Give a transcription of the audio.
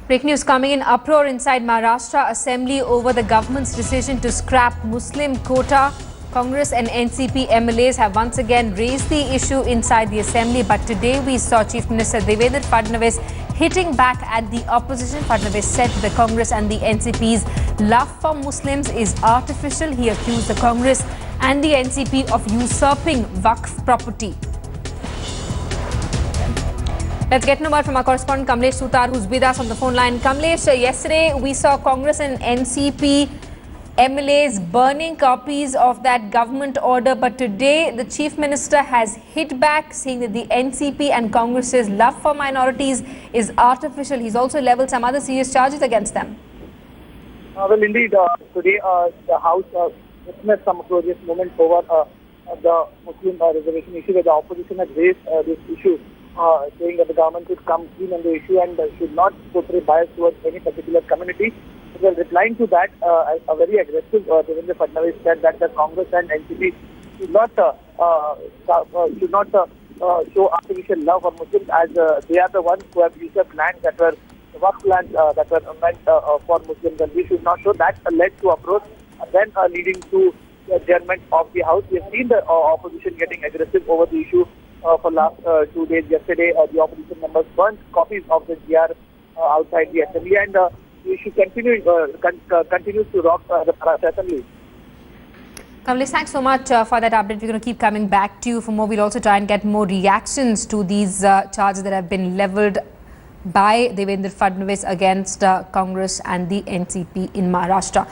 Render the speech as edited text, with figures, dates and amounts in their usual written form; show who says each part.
Speaker 1: Breaking news coming in. Uproar inside Maharashtra Assembly over the government's decision to scrap Muslim Quota. Congress and NCP MLA'S have once again raised the issue inside the Assembly. But today we saw Chief Minister Devendra Fadnavis hitting back at the opposition. Fadnavis said the Congress and the NCP's love for Muslims is artificial. He accused the Congress and the NCP of usurping Waqf property. Let's get to word from our correspondent Kamlesh Sutar, who's with us on the phone line. Kamlesh, yesterday we saw Congress and NCP MLA'S burning copies of that government order, but today the Chief Minister has hit back, saying that the NCP and Congress's love for minorities is artificial. He's also leveled some other serious charges against them.
Speaker 2: Well, indeed, today the House witnessed some protest movement over the Muslim reservation issue, where the opposition has raised this issue, saying that the government should come clean on the issue and should not portray bias towards any particular community. Well, replying to that, a very aggressive Devendra Fadnavis said that the Congress and NCP should not show artificial love for Muslims, as they are the ones who have usurped lands that were Waqf lands that were meant for Muslims, and we should not show. That led to approach and then leading to the adjournment of the House. We have seen the opposition getting aggressive over the issue for last 2 days. Yesterday, the opposition members burnt copies of the GR outside the Assembly, and the issue continues to rock the Maharashtra Assembly.
Speaker 1: Kamlesh, thanks so much for that update. We're going to keep coming back to you for more. We'll also try and get more reactions to these charges that have been levelled by Devendra Fadnavis against Congress and the NCP in Maharashtra.